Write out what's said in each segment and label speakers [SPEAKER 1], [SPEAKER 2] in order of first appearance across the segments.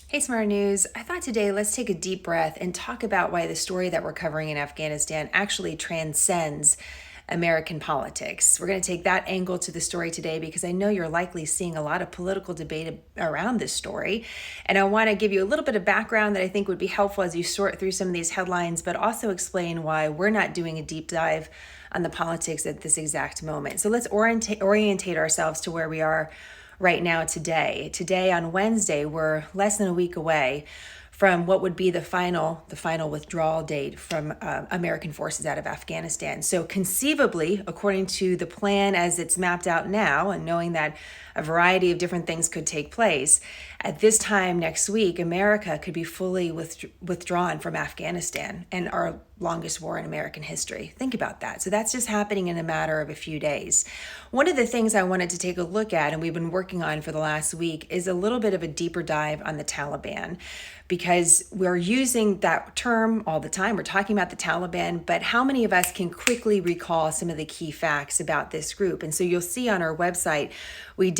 [SPEAKER 1] Hey, Smart News. I thought today let's take a deep breath and talk about why the story that we're covering in Afghanistan actually transcends American politics. We're going to take that angle to the story today because I know you're likely seeing a lot of political debate around this story. And I want to give you a little bit of background that I think would be helpful as you sort through some of these headlines, but also explain why we're not doing a deep dive on the politics at this exact moment. So let's orientate ourselves to where we are right now today. Today on Wednesday, we're less than a week away from what would be the final withdrawal date from American forces out of Afghanistan. So conceivably, according to the plan as it's mapped out now, and knowing that a variety of different things could take place, at this time next week, America could be fully withdrawn from Afghanistan and our longest war in American history. Think about that. So that's just happening in a matter of a few days. One of the things I wanted to take a look at, and we've been working on for the last week, is a little bit of a deeper dive on the Taliban, because we're using that term all the time. We're talking about the Taliban, but how many of us can quickly recall some of the key facts about this group? And so you'll see on our website, we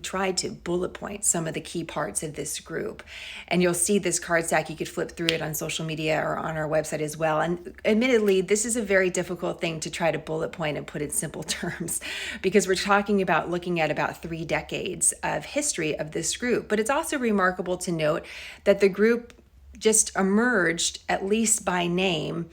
[SPEAKER 1] tried to bullet point some of the key parts of this group. And you'll see this card stack. You could flip through it on social media or on our website as well. And admittedly, this is a very difficult thing to try to bullet point and put in simple terms, because we're talking about looking at about 3 decades of history of this group. But it's also remarkable to note that the group just emerged, at least by name,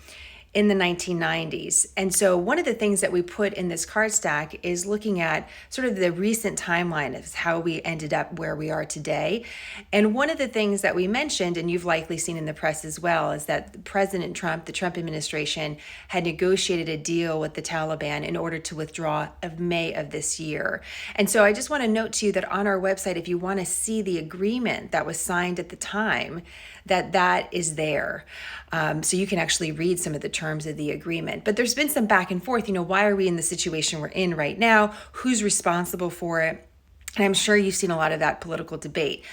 [SPEAKER 1] in the 1990s. And so one of the things that we put in this card stack is looking at sort of the recent timeline of how we ended up where we are today. And one of the things that we mentioned, and you've likely seen in the press as well, is that President Trump, the Trump administration, had negotiated a deal with the Taliban in order to withdraw of May of this year. And so I just want to note to you that on our website, if you want to see the agreement that was signed at the time, that is there. So you can actually read some of the terms of the agreement. But there's been some back and forth. Why are we in the situation we're in right now? Who's responsible for it? And I'm sure you've seen a lot of that political debate.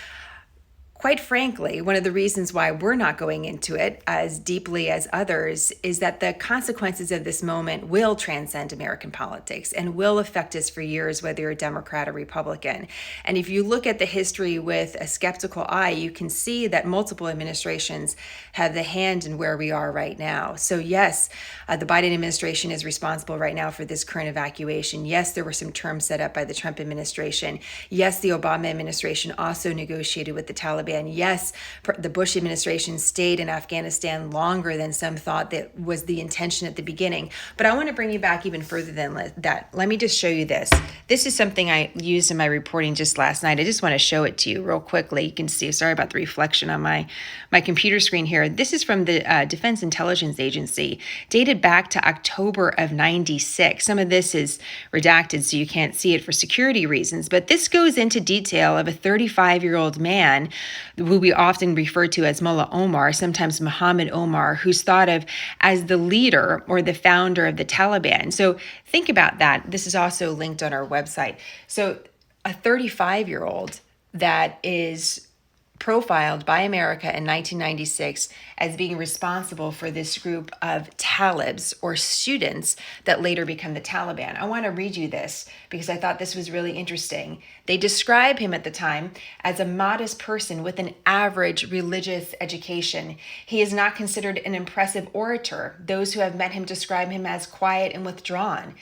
[SPEAKER 1] Quite frankly, one of the reasons why we're not going into it as deeply as others is that the consequences of this moment will transcend American politics and will affect us for years, whether you're a Democrat or Republican. And if you look at the history with a skeptical eye, you can see that multiple administrations have the hand in where we are right now. So yes, the Biden administration is responsible right now for this current evacuation. Yes, there were some terms set up by the Trump administration. Yes, the Obama administration also negotiated with the Taliban. And yes, the Bush administration stayed in Afghanistan longer than some thought that was the intention at the beginning. But I want to bring you back even further than that. Let me just show you this. This is something I used in my reporting just last night. I just want to show it to you real quickly. You can see, sorry about the reflection on my computer screen here. This is from the Defense Intelligence Agency, dated back to October of 96. Some of this is redacted, so you can't see it for security reasons. But this goes into detail of a 35-year-old man who we often refer to as Mullah Omar, sometimes Muhammad Omar, who's thought of as the leader or the founder of the Taliban. So think about that. This is also linked on our website. So a 35-year-old that is profiled by America in 1996 as being responsible for this group of talibs or students that later become the Taliban. I want to read you this because I thought this was really interesting. They describe him at the time as a modest person with an average religious education. He is not considered an impressive orator. Those who have met him describe him as quiet and withdrawn,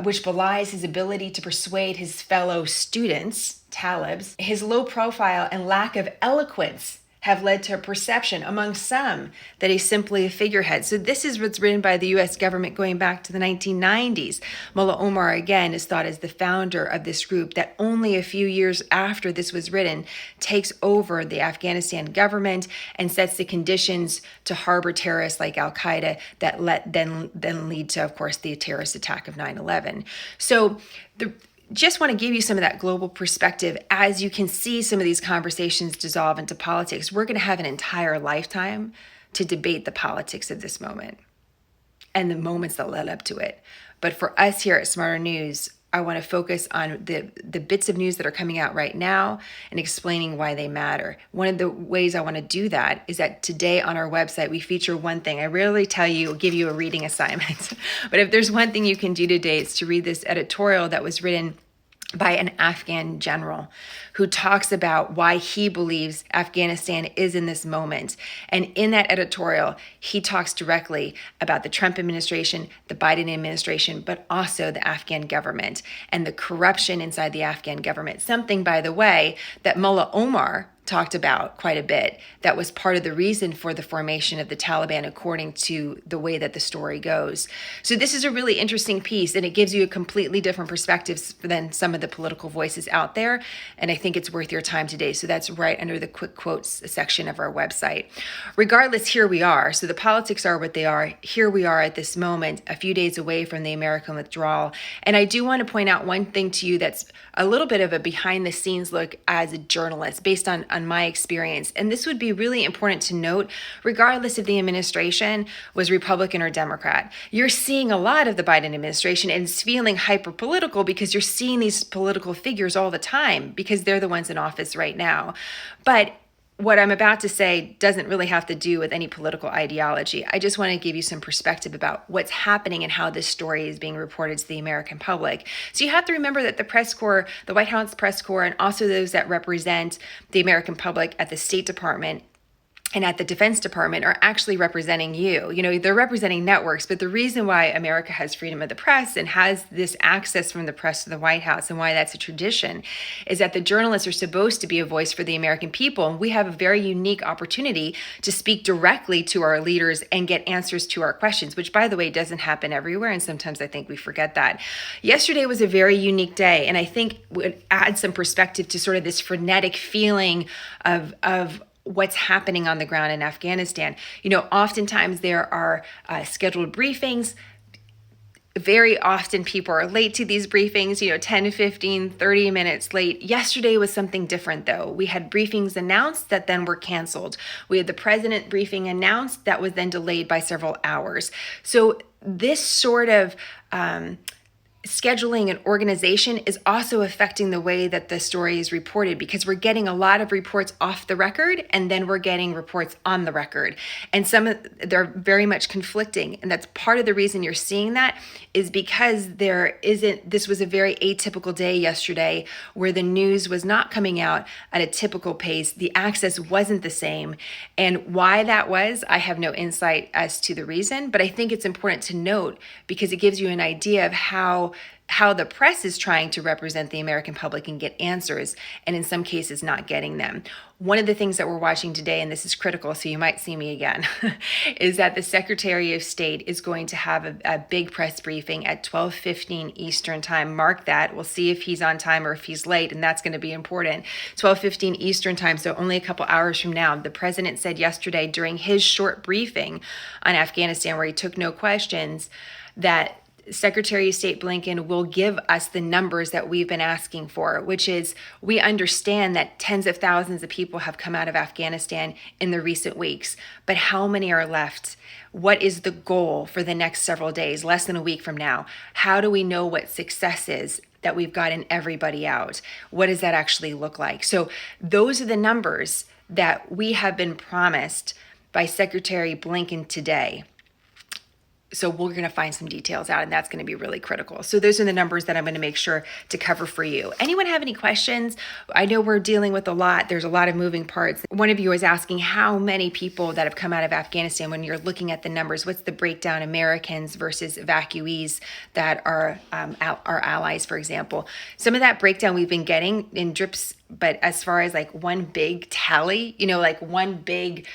[SPEAKER 1] which belies his ability to persuade his fellow students, talibs. His low profile and lack of eloquence have led to a perception among some that he's simply a figurehead. So this is what's written by the U.S. government going back to the 1990s. Mullah Omar, again, is thought as the founder of this group that only a few years after this was written takes over the Afghanistan government and sets the conditions to harbor terrorists like Al-Qaeda that then lead to, of course, the terrorist attack of 9/11. So just want to give you some of that global perspective as you can see some of these conversations dissolve into politics. We're going to have an entire lifetime to debate the politics of this moment and the moments that led up to it. But for us here at Smarter News, I want to focus on the bits of news that are coming out right now and explaining why they matter. One of the ways I want to do that is that today on our website, we feature one thing. I rarely give you a reading assignment, but if there's one thing you can do today, it's to read this editorial that was written by an Afghan general who talks about why he believes Afghanistan is in this moment. And in that editorial, he talks directly about the Trump administration, the Biden administration, but also the Afghan government and the corruption inside the Afghan government. Something, by the way, that Mullah Omar talked about quite a bit. That was part of the reason for the formation of the Taliban, according to the way that the story goes. So this is a really interesting piece, and it gives you a completely different perspective than some of the political voices out there. And I think it's worth your time today. So that's right under the quick quotes section of our website. Regardless, here we are. So the politics are what they are. Here we are at this moment, a few days away from the American withdrawal. And I do want to point out one thing to you that's a little bit of a behind the scenes look as a journalist based on my experience. And this would be really important to note, regardless if the administration was Republican or Democrat. You're seeing a lot of the Biden administration, and it's feeling hyper political because you're seeing these political figures all the time because they're the ones in office right now. But what I'm about to say doesn't really have to do with any political ideology. I just want to give you some perspective about what's happening and how this story is being reported to the American public. So you have to remember that the press corps, the White House press corps, and also those that represent the American public at the State Department and at the Defense Department are actually representing you. You know, they're representing networks, but the reason why America has freedom of the press and has this access from the press to the White House and why that's a tradition is that the journalists are supposed to be a voice for the American people. And we have a very unique opportunity to speak directly to our leaders and get answers to our questions, which, by the way, doesn't happen everywhere. And sometimes I think we forget that. Yesterday was a very unique day, and I think would add some perspective to sort of this frenetic feeling of what's happening on the ground in Afghanistan. You know, oftentimes there are scheduled briefings. Very often people are late to these briefings, 10, 15, 30 minutes late. Yesterday was something different, though. We had briefings announced that then were canceled. We had the president briefing announced that was then delayed by several hours. So this sort of scheduling and organization is also affecting the way that the story is reported, because we're getting a lot of reports off the record and then we're getting reports on the record. And they're very much conflicting. And that's part of the reason you're seeing that is because this was a very atypical day yesterday where the news was not coming out at a typical pace. The access wasn't the same. And why that was, I have no insight as to the reason, but I think it's important to note because it gives you an idea of how the press is trying to represent the American public and get answers, and in some cases not getting them. One of the things that we're watching today, and this is critical, so you might see me again, is that the Secretary of State is going to have a big press briefing at 12:15 Eastern time. Mark that. We'll see if he's on time or if he's late, and that's going to be important. 12:15 Eastern time, so only a couple hours from now. The president said yesterday during his short briefing on Afghanistan, where he took no questions, that Secretary of State Blinken will give us the numbers that we've been asking for, which is we understand that tens of thousands of people have come out of Afghanistan in the recent weeks, but how many are left? What is the goal for the next several days, less than a week from now? How do we know what success is that we've gotten everybody out? What does that actually look like? So those are the numbers that we have been promised by Secretary Blinken today. So we're going to find some details out, and that's going to be really critical. So those are the numbers that I'm going to make sure to cover for you. Anyone have any questions? I know we're dealing with a lot. There's a lot of moving parts. One of you was asking how many people that have come out of Afghanistan. When you're looking at the numbers, what's the breakdown, Americans versus evacuees that are our allies, for example? Some of that breakdown we've been getting in drips, but as far as like one big tally, like one big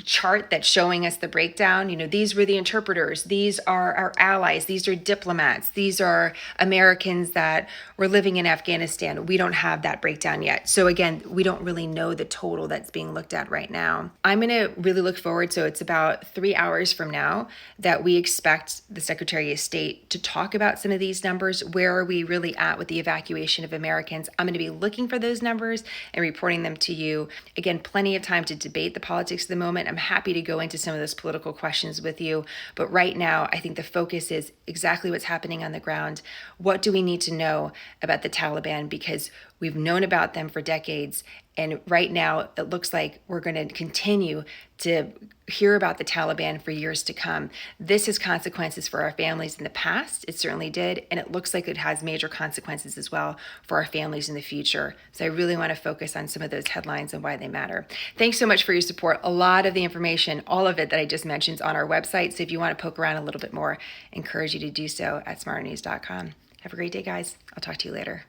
[SPEAKER 1] chart that's showing us the breakdown. These were the interpreters. These are our allies. These are diplomats. These are Americans that were living in Afghanistan. We don't have that breakdown yet. So again, we don't really know the total that's being looked at right now. I'm going to really look forward. So it's about 3 hours from now that we expect the Secretary of State to talk about some of these numbers. Where are we really at with the evacuation of Americans? I'm going to be looking for those numbers and reporting them to you. Again, plenty of time to debate the politics of the moment. I'm happy to go into some of those political questions with you. But right now, I think the focus is exactly what's happening on the ground. What do we need to know about the Taliban? Because We've known about them for decades. And right now, it looks like we're going to continue to hear about the Taliban for years to come. This has consequences for our families in the past. It certainly did. And it looks like it has major consequences as well for our families in the future. So I really want to focus on some of those headlines and why they matter. Thanks so much for your support. A lot of the information, all of it that I just mentioned, is on our website. So if you want to poke around a little bit more, I encourage you to do so at smarternews.com. Have a great day, guys. I'll talk to you later.